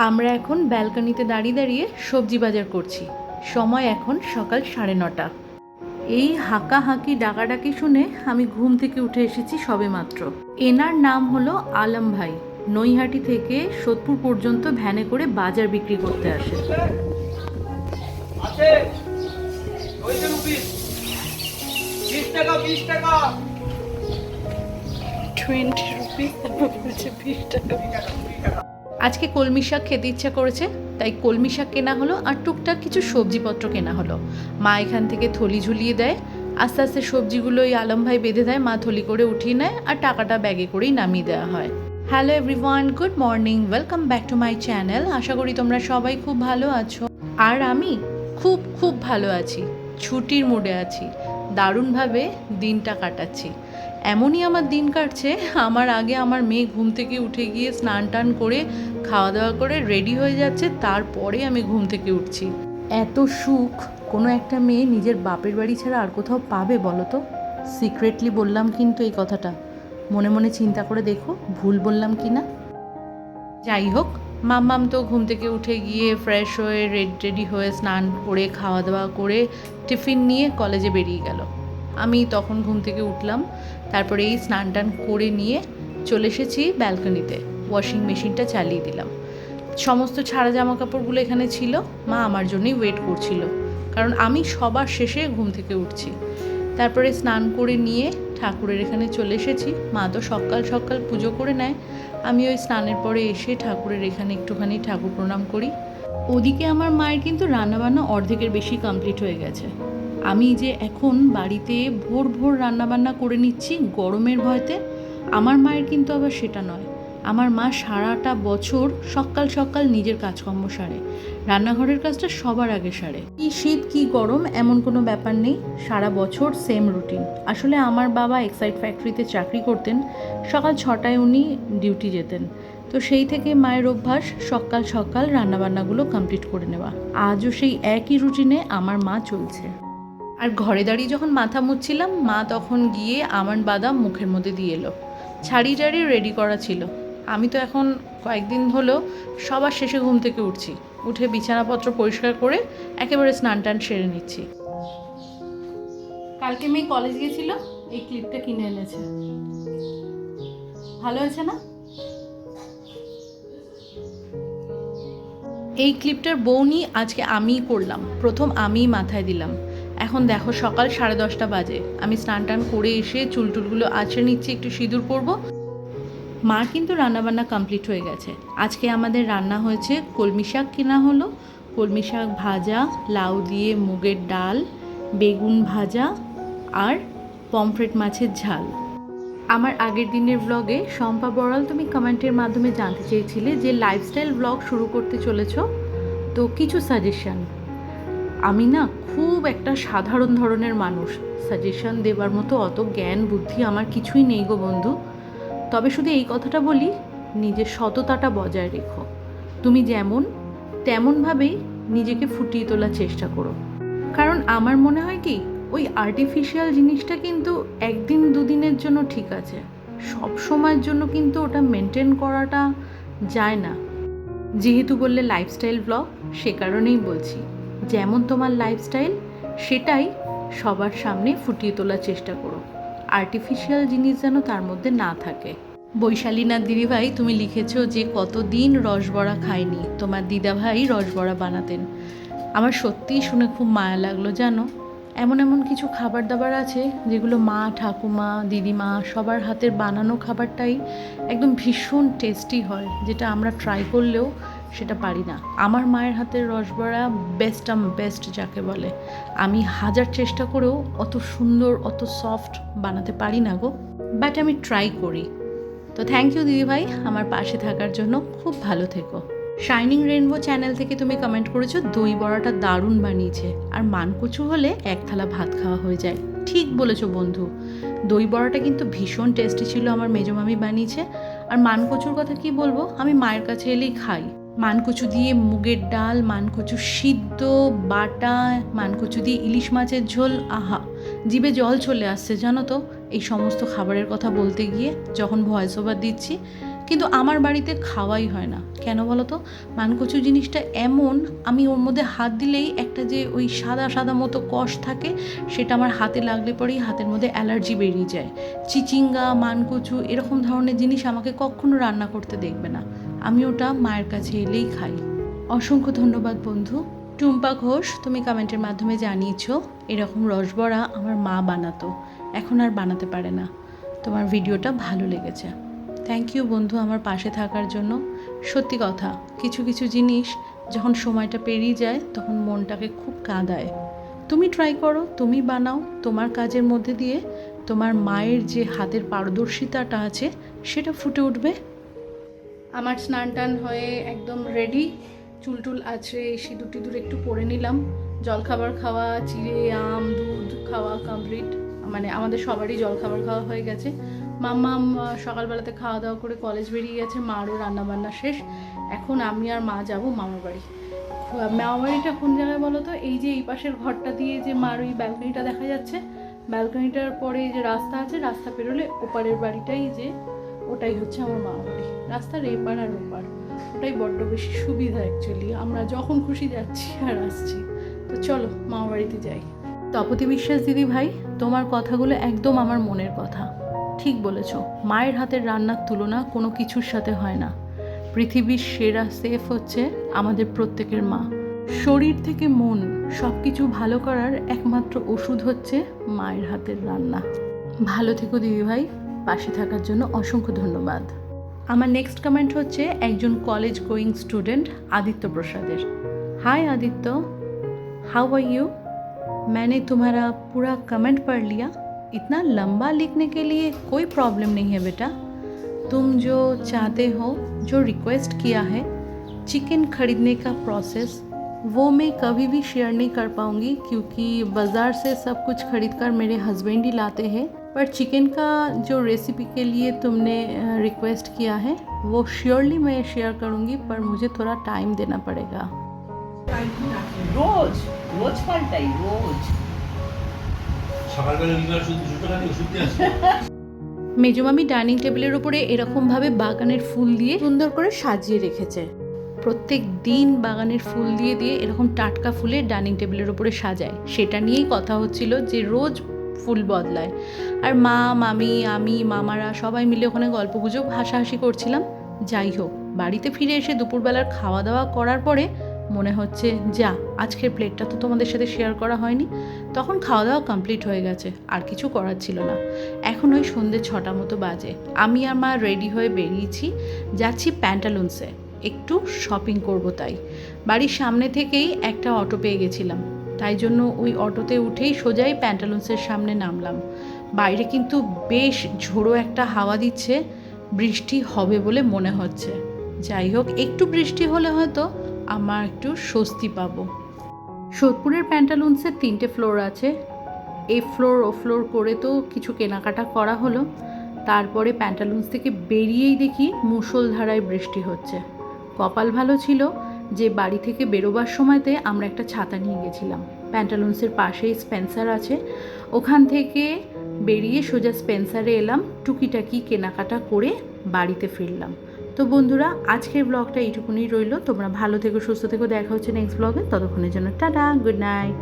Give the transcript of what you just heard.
আমরা এখন ব্যালকনিতে দাঁড়িয়ে দাঁড়িয়ে সবজি বাজার করছি। সময় এখন সকাল 9:30। এই হাঁকাহাঁকি ডাকাডাকি শুনে আমি ঘুম থেকে উঠে এসেছি সবেমাত্র। এনার নাম হলো আলম ভাই। নৈহাটি থেকে সোদপুর পর্যন্ত ভ্যানে করে বাজার বিক্রি করতে আসে। 20 রুপিস, 20 টাকা। আজকে কলমি শাক খেতে ইচ্ছা করেছে, তাই কলমি শাক কেনা হলো আর টুকটাক কিছু সবজিপত্র কেনা হলো। মা এখান থেকে থলি ঝুলিয়ে দেয়, আস্তে আস্তে সবজিগুলো এই আলম ভাই বেঁধে দেয়, মা থলি করে উঠিয়ে নেয় আর টাকাটা ব্যাগে করেই নামিয়ে দেওয়া হয়। Hello everyone, good morning, welcome back to my channel. আশা করি তোমরা সবাই খুব ভালো আছো, আর আমি খুব খুব ভালো আছি। ছুটির মুডে আছি, দারুণভাবে দিনটা কাটাচ্ছি। এমনই আমার দিন কাটছে, আমার আগে আমার মেয়ে ঘুম থেকে উঠে গিয়ে স্নান টান করে খাওয়া দাওয়া করে রেডি হয়ে যাচ্ছে, তারপরে আমি ঘুম থেকে উঠছি। এত সুখ কোনো একটা মেয়ে নিজের বাপের বাড়ি ছাড়া আর কোথাও পাবে বলো তো? সিক্রেটলি বললাম কিন্তু এই কথাটা, মনে মনে চিন্তা করে দেখো ভুল বললাম কি না। যাই হোক, মাম্মাম তো ঘুম থেকে উঠে গিয়ে ফ্রেশ হয়ে রেডি হয়ে স্নান করে খাওয়া দাওয়া করে টিফিন নিয়ে কলেজে বেরিয়ে গেল। আমি তখন ঘুম থেকে উঠলাম, তারপরে এই স্নান টান করে নিয়ে চলে এসেছি ব্যালকনিতে, ওয়াশিং মেশিনটা চালিয়ে দিলাম। সমস্ত ছাড়া জামা কাপড়গুলো এখানে ছিল, মা আমার জন্যই ওয়েট করছিল, কারণ আমি সবার শেষে ঘুম থেকে উঠছি। তারপরে স্নান করে নিয়ে ঠাকুরের এখানে চলে এসেছি। মা তো সকাল সকাল পুজো করে নেয়, আমি ওই স্নানের পরে এসে ঠাকুরের এখানে একটুখানি ঠাকুর প্রণাম করি। ওদিকে আমার মায়ের কিন্তু রান্নাবান্না অর্ধেকের বেশি কমপ্লিট হয়ে গেছে। আমি যে এখন বাড়িতে ভোর ভোর রান্নাবান্না করে নিচ্ছি গরমের ভয়তে, আমার মায়ের কিন্তু আবার সেটা নয়। আমার মা সারাটা বছর সকাল সকাল নিজের কাজকর্ম সারে, রান্নাঘরের কাজটা সবার আগে সারে। কি শীত কি গরম এমন কোনো ব্যাপার নেই, সারা বছর সেম রুটিন। আসলে আমার বাবা এক্সাইড ফ্যাক্টরিতে চাকরি করতেন, সকাল 6টায় উনি ডিউটি যেতেন, তো সেই থেকে মায়ের অভ্যাস সকাল সকাল রান্নাবান্নাগুলো কমপ্লিট করে নেওয়া। আজও সেই একই রুটিনে আমার মা চলছে। আর ঘরে দাঁড়িয়ে যখন মাথা মুছছিলাম, মা তখন গিয়ে আমন্ড বাদাম মুখের মধ্যে দিয়ে এলো। ছাড়ি টাড়ি রেডি করা ছিল। আমি তো এখন কয়েকদিন হলো সবার শেষে ঘুম থেকে উঠছি, উঠে বিছানাপত্র পরিষ্কার করে একেবারে স্নান টান সেরে নিচ্ছি। কালকে মেয়ে কলেজ গেছিল, এই ক্লিপটা কিনে এনেছে। ভালো আছে না? এই ক্লিপটার বউনি আজকে আমিই করলাম, প্রথম আমিই মাথায় দিলাম। এখন দেখো সকাল 10:30 বাজে, আমি স্নান টান করে এসে চুলটুলগুলো আঁচড়ে নিচ্ছি, একটু সিঁদুর পরবো। মার কিন্তু রান্নাবান্না কমপ্লিট হয়ে গেছে। আজকে আমাদের রান্না হয়েছে কলমি শাক কেনা হলো, কলমি শাক ভাজা, লাউ দিয়ে মুগের ডাল, বেগুন ভাজা আর পমফ্রেট মাছের ঝাল। আমার আগের দিনের ব্লগে শম্পা বড়াল তুমি কমেন্টের মাধ্যমে জানতে চেয়েছিলে যে লাইফস্টাইল ব্লগ শুরু করতে চলেছ, তো কিছু সাজেশান। আমি না খুব একটা সাধারণ ধরনের মানুষ, সাজেশান দেবার মতো অত জ্ঞান বুদ্ধি আমার কিছুই নেই গো বন্ধু। তবে শুধু এই কথাটা বলি, নিজের সততাটা বজায় রেখো। তুমি যেমন তেমনভাবেই নিজেকে ফুটিয়ে তোলার চেষ্টা করো, কারণ আমার মনে হয় কি, ওই আর্টিফিশিয়াল জিনিসটা কিন্তু একদিন দুদিনের জন্য ঠিক আছে, সব সময়ের জন্য কিন্তু ওটা মেনটেন করাটা যায় না। যেহেতু বললে লাইফস্টাইল ব্লগ, সে কারণেই বলছি, যেমন তোমার লাইফস্টাইল সেটাই সবার সামনে ফুটিয়ে তোলার চেষ্টা করো। আর্টিফিশিয়াল জিনিস যেন তার মধ্যে না থাকে। বৈশালীনাথ দিদিভাই তুমি লিখেছো যে কতদিন রসবড়া খায়নি, তোমার দিদাভাই রসবড়া বানাতেন। আমার সত্যিই শুনে খুব মায়া লাগলো জানো। এমন এমন কিছু খাবার দাবার আছে যেগুলো মা ঠাকুমা দিদিমা সবার হাতের বানানো খাবারটাই একদম ভীষণ টেস্টি হয়, যেটা আমরা ট্রাই করলেও সেটা পারি না। আমার মায়ের হাতের রসবড়া বেস্ট যাকে বলে, আমি হাজার চেষ্টা করেও অত সুন্দর অত সফট বানাতে পারি না গো, বাট আমি ট্রাই করি। তো থ্যাংক ইউ দিদিভাই আমার পাশে থাকার জন্য, খুব ভালো থেকো। শাইনিং রেইনবো চ্যানেল থেকে তুমি কমেন্ট করেছো দই বড়াটা দারুণ বানিয়েছে, আর মানকচু হলে এক থালা ভাত খাওয়া হয়ে যায়। ঠিক বলেছো বন্ধু, দই বড়াটা কিন্তু ভীষণ টেস্টি ছিল, আমার মেজমামি বানিয়েছে। আর মানকচুর কথা কি বলবো, আমি মায়ের কাছে এলেই খাই। মানকচু দিয়ে মুগের ডাল, মানকচু সিদ্ধ বাটা, মানকচু দিয়ে ইলিশ মাছের ঝোল, আহা জিভে জল চলে আসছে জানো তো এই সমস্ত খাবারের কথা বলতে গিয়ে, যখন ভয়েস ওভার দিচ্ছি। কিন্তু আমার বাড়িতে খাওয়াই হয় না। কেন বলো তো? মানকচু জিনিসটা এমন, আমি ওর মধ্যে হাত দিলেই একটা যে ওই সাদা সাদা মতো কষ থাকে, সেটা আমার হাতে লাগলে পরেই হাতের মধ্যে অ্যালার্জি বেরিয়ে যায়। চিচিঙ্গা, মানকচু এরকম ধরনের জিনিস আমাকে কখনো রান্না করতে দেখবে না। আমি ওটা মায়ের কাছে এলেই খাই। অসংখ্য ধন্যবাদ বন্ধু। টুম্পা ঘোষ, তুমি কমেন্টের মাধ্যমে জানিয়েছো এরকম রসবড়া আমার মা বানাতো, এখন আর বানাতে পারে না। তোমার ভিডিওটা ভালো লেগেছে। থ্যাংক ইউ বন্ধু আমার পাশে থাকার জন্য। সত্যি কথা, কিছু কিছু জিনিস যখন সময়টা পেরিয়ে যায় তখন মনটাকে খুব কাঁদায়। তুমি ট্রাই করো, তুমি বানাও, তোমার কাজের মধ্যে দিয়ে তোমার মায়ের যে হাতের পারদর্শিতাটা আছে সেটা ফুটে উঠবে। আমার স্নান টান হয়ে একদম রেডি, চুল টুল আছে, সিঁদুর টিঁদুর একটু পরে নিলাম। জলখাবার খাওয়া, চিড়ে আম দুধ খাওয়া কমপ্লিট, মানে আমাদের সবারই জলখাবার খাওয়া হয়ে গেছে। মাম্মাম সকালবেলাতে খাওয়া দাওয়া করে কলেজ বেরিয়ে গেছে, মারও রান্নাবান্না শেষ। এখন আমি আর মা যাব মামার বাড়ি। মামার বাড়িটা কোন জায়গায় বলো তো? এই যে এই পাশের ঘরটা দিয়ে যে মার ওই ব্যালকনিটা দেখা যাচ্ছে, ব্যালকনিটার পরে যে রাস্তা আছে, রাস্তা পেরোলে ওপারের বাড়িটাই যে ওটাই হচ্ছে আমার মামার বাড়ি। রাস্তার এপার আর ওপার, ওটাই বড্ড বেশি সুবিধা অ্যাকচুয়ালি, আমরা যখন খুশি যাচ্ছি আর আসছি। তো চলো মামার বাড়িতে যাই। তপতি বিশ্বাস দিদি ভাই, তোমার কথাগুলো একদম আমার মনের কথা। ঠিক বলেছ, মায়ের হাতের রান্নার তুলনা কোনো কিছুর সাথে হয় না। পৃথিবীর সেরা সেফ হচ্ছে আমাদের প্রত্যেকের মা। শরীর থেকে মন সব কিছু ভালো করার একমাত্র ওষুধ হচ্ছে মায়ের হাতের রান্না। ভালো থেকো দিদি ভাই, পাশে থাকার জন্য অসংখ্য ধন্যবাদ। আমার নেক্সট কমেন্ট হচ্ছে একজন কলেজ গোয়িং স্টুডেন্ট আদিত্য প্রসাদের। हाय आदित्य, हाउ आर यू? मैंने तुम्हारा पूरा कमेंट पढ़ लिया। इतना लंबा लिखने के लिए कोई प्रॉब्लम नहीं है बेटा। तुम जो चाहते हो, जो रिक्वेस्ट किया है चिकन खरीदने का प्रोसेस, वो मैं कभी भी शेयर नहीं कर पाऊँगी क्योंकि बाज़ार से सब कुछ खरीद कर मेरे हस्बैंड ही लाते हैं। पर चिकन का जो रेसिपी के लिए तुमने रिक्वेस्ट किया है वो श्योरली मैं शेयर करूँगी, पर मुझे थोड़ा टाइम देना पड़ेगा। রোজ রোজ পাল্টাই রোজ সকালবেলা লিভার শুধু দুটো খালি ওষুধ দিয়ে আসে। মেজমামি ডাইনিং টেবিলের উপরে এরকমভাবে বাগানের ফুল দিয়ে সুন্দর করে সাজিয়ে রেখেছে। প্রত্যেক দিন বাগানের ফুল দিয়ে দিয়ে এরকম টাটকা ফুলের ডাইনিং টেবিলের উপরে সাজায়। সেটা নিয়েই কথা হচ্ছিল যে রোজ ফুল বদলায়। আর মা, মামি, আমি, মামারা সবাই মিলে ওখানে গল্পগুজব হাসাহাসি করছিলাম। যাই হোক, বাড়িতে ফিরে এসে দুপুরবেলার খাওয়া দাওয়া করার পরে মনে হচ্ছে যা, আজকের প্লেটটা তো তোমাদের সাথে শেয়ার করা হয়নি। তখন খাওয়া দাওয়া কমপ্লিট হয়ে গেছে, আর কিছু করার ছিল না। এখন ওই সন্ধ্যে 6টা মতো বাজে। আমি আর মা রেডি হয়ে বেরিয়েছি, যাচ্ছি প্যান্টালুন্সে, একটু শপিং করব। তাই বাড়ির সামনে থেকেই একটা অটো পেয়ে গেছিলাম, তাই জন্য ওই অটোতে উঠেই সোজাই প্যান্টালুন্সের সামনে নামলাম। বাইরে কিন্তু বেশ ঝোড়ো একটা হাওয়া দিচ্ছে, বৃষ্টি হবে বলে মনে হচ্ছে। যাই হোক, একটু বৃষ্টি হলে হয়তো আমার একটু স্বস্তি পাবো। সোদপুরের প্যান্টালুন্সের 3টে ফ্লোর আছে। এ ফ্লোর ও ফ্লোর করে তো কিছু কেনাকাটা করা হলো। তারপরে প্যান্টালুন্স থেকে বেরিয়েই দেখি মুষলধারায় বৃষ্টি হচ্ছে। কপাল ভালো ছিল যে বাড়ি থেকে বেরোবার সময়তে আমরা একটা ছাতা নিয়ে গেছিলাম। প্যান্টালুন্সের পাশেই স্পেন্সার আছে, ওখান থেকে বেরিয়ে সোজা স্পেন্সারে এলাম, টুকিটাকি কেনাকাটা করে বাড়িতে ফিরলাম। তো বন্ধুরা, আজকের ব্লগটা এইটুকুনি রইল। তোমরা ভালো থেকো, সুস্থ থেকো, দেখা হচ্ছে নেক্সট ব্লগে। ততক্ষণের জন্য টাটা, গুড নাইট।